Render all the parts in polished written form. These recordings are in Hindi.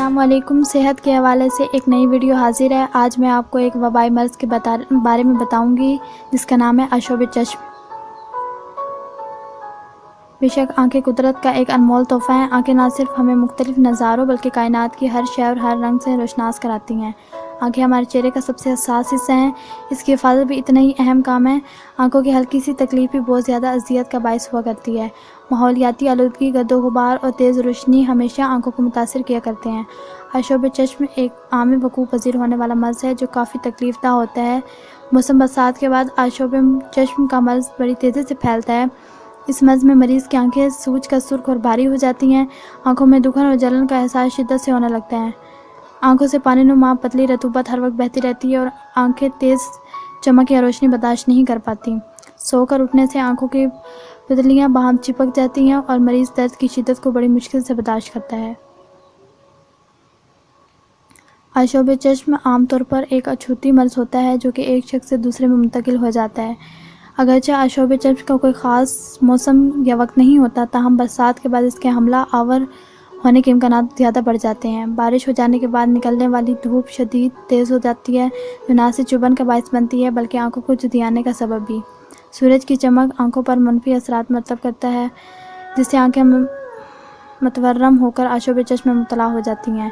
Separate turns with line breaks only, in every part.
अस्सलामुअलैकुम। सेहत के हवाले से एक नई वीडियो हाजिर है। आज मैं आपको एक वबाई मर्ज़ के बारे में बताऊंगी जिसका नाम है आशोब चश्म। बेशक आंखें कुदरत का एक अनमोल तोहफ़ा हैं। आंखें ना सिर्फ हमें मुख्तलिफ नज़ारों बल्कि कायनात की हर शय और हर रंग से रोशनास कराती हैं। आंखें हमारे चेहरे का सबसे हसास हिस्सा हैं। इसकी हिफाजत भी इतना ही अहम काम है। आंखों की हल्की सी तकलीफ भी बहुत ज़्यादा अजियत का बायस हुआ करती है। माहौलियाती आलूदगी, गद्दो गुबार और तेज़ रोशनी हमेशा आंखों को मुतासिर किया करते हैं। आशोब चश्म एक आम वकूअ पज़ीर होने वाला मर्ज़ है जो काफ़ी तकलीफ़दा होता है। मौसम बरसात के बाद आशोब चश्म का मर्ज़ बड़ी तेज़ी से फैलता है। इस मर्ज़ में मरीज़ की आंखें सूज कर सुर्ख और भारी हो जाती हैं। आंखों में दुखन और जलन का एहसास शिद्दत से होने लगता है। आंखों से पानी नुमा पतली रतूबत हर वक्त बहती रहती है और आंखें तेज़ चमक या रोशनी बर्दाश्त नहीं कर पाती। सोकर उठने से आंखों की पुतलियाँ बाहम चिपक जाती हैं और मरीज़ दर्द की शिद्दत को बड़ी मुश्किल से बर्दाश्त करता है। आशोब चश्म आमतौर पर एक अछूती मर्ज़ होता है जो कि एक शख्स से दूसरे में मुंतकिल हो जाता है। अगरचे आशोब चश्म का कोई ख़ास मौसम या वक्त नहीं होता, ताहम बरसात के बाद इसके हमला आवर होने के इम्कानात ज़्यादा बढ़ जाते हैं। बारिश हो जाने के बाद निकलने वाली धूप शदीद तेज़ हो जाती है जो ना सिर्फ चुभन का बायस बनती है बल्कि आंखों को जुदियाने का सबब भी। सूरज की चमक आंखों पर मनफी असरात मरतब करता है जिससे आंखें मतवर्रम होकर आशोब चश्म में मुब्तला हो जाती हैं।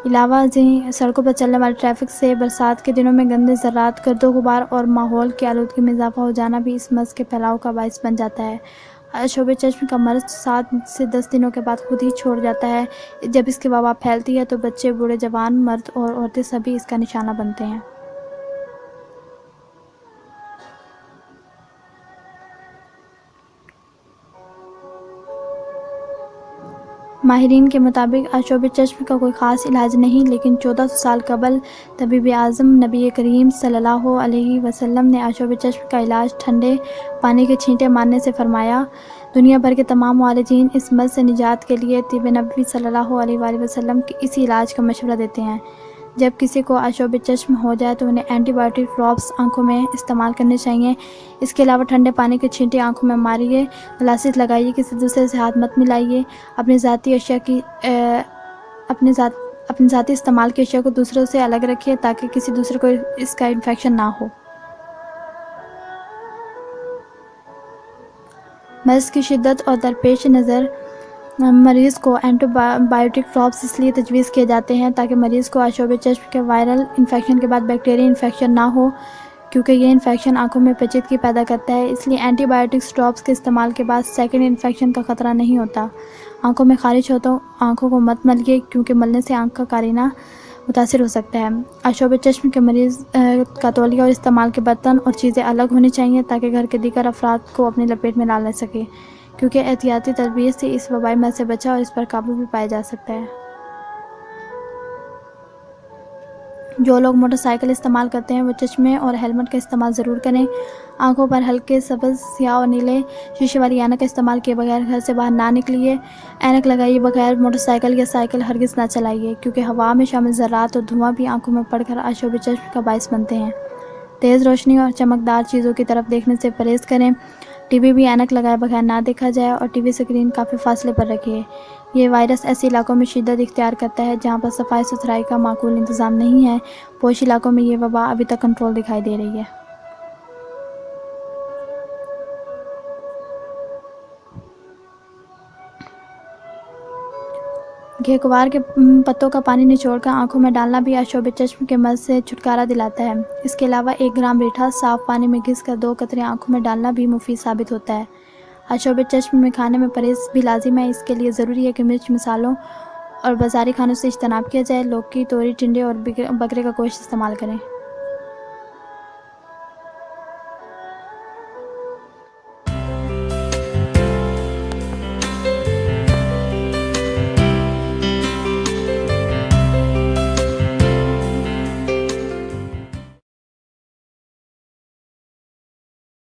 इलावा सड़कों पर चलने वाली ट्रैफिक से बरसात के दिनों में गंदे ज़रात, गर्दो गुबार और माहौल की आलूदगी में इजाफा हो जाना भी इस मर्ज़ के फैलाव का बायस बन जाता है। आशोब चश्म का मर्ज़ 7 से 10 दिनों के बाद खुद ही छोड़ जाता है। जब इसकी वबा फैलती है तो बच्चे, बूढ़े, जवान, मर्द और औरतें सभी इसका निशाना बनते हैं। माहिरीन के मुताबिक आशोब चश्म का कोई ख़ास इलाज नहीं, लेकिन 1400 साल कबल तबीब आज़म नबी करीम सल्लल्लाहु अलैहि वसल्लम ने आशोब चश्म का इलाज ठंडे पानी के छींटे मारने से फरमाया। दुनिया भर के तमाम मुआलिजीन इस मर्ज़ से निजात के लिए तिब्ब नबवी सल्लल्लाहु अलैहि वसल्लम के इसी इलाज का मशवरा देते हैं। जब किसी को आशोब चश्म हो जाए तो उन्हें एंटीबायोटिक ड्रॉप्स आंखों में इस्तेमाल करने चाहिए। इसके अलावा ठंडे पानी के छींटे आंखों में मारिए, ग्लासेस लगाइए, किसी दूसरे से हाथ मत मिलाइए। अपनी ज़ाती इस्तेमाल की अशिया को दूसरों से अलग रखिए ताकि किसी दूसरे को इसका इन्फेक्शन ना हो। मर्ज़ की शिद्दत और दरपेश नज़र मरीज़ को एंटीबायोटिक ड्रॉप्स इसलिए तजवीज़ किए जाते हैं ताकि मरीज़ को आशोब चश्म के वायरल इन्फेक्शन के बाद बैक्टीरियल इन्फेक्शन ना हो, क्योंकि ये इन्फेक्शन आंखों में पेचीदगी पैदा करता है। इसलिए एंटीबायोटिक्स ड्रॉप्स के इस्तेमाल के बाद सेकेंड इन्फेक्शन का ख़तरा नहीं होता। आंखों में खारिश हो तो आंखों को मत मलिए, क्योंकि मलने से आंख का कारीना मुतासिर हो सकता है। आशोब चश्म के मरीज़ का तौलिया और इस्तेमाल के बर्तन और चीज़ें अलग होनी चाहिए ताकि घर के दीगर अफराद को अपनी लपेट में ला ले सके, क्योंकि एहतियाती तदबीर से इस वबाई मर्ज़ से बचा और इस पर काबू भी पाया जा सकता है। जो लोग मोटरसाइकिल इस्तेमाल करते हैं वो चश्मे और हेलमेट का इस्तेमाल ज़रूर करें। आंखों पर हल्के सब्ज़, स्याह और नीले शीशे वाली ऐनक का इस्तेमाल किए बगैर घर से बाहर ना निकलिए। ऐनक लगाए बगैर मोटरसाइकिल या साइकिल हरगिज़ ना चलाइए, क्योंकि हवा में शामिल ज़रात और धुआं भी आंखों में पड़कर आशोब चश्म का बायस बनते हैं। तेज़ रोशनी और चमकदार चीज़ों की तरफ देखने से परहेज़ करें। टीवी भी ऐनक लगाए बगैर ना देखा जाए और टीवी स्क्रीन काफ़ी फासले पर रखिए। ये वायरस ऐसे इलाकों में शिद्दत इख्तियार करता है जहाँ पर सफाई सुथराई का माकूल इंतज़ाम नहीं है। पोश इलाकों में ये वबा अभी तक कंट्रोल दिखाई दे रही है। घेकुवार के पत्तों का पानी निचोड़कर आंखों में डालना भी आशोब चश्म के मर्ज़ से छुटकारा दिलाता है। इसके अलावा 1 ग्राम रीठा साफ़ पानी में घिसकर 2 कतरे आंखों में डालना भी मुफीद साबित होता है। आशोब चश्म में खाने में परहेज़ भी लाजिम है। इसके लिए ज़रूरी है कि मिर्च, मसालों और बाज़ारी खानों से इज्तनाब किया जाए। लौकी, तोरी, टिंडे और बकरे का गोश्त इस्तेमाल करें।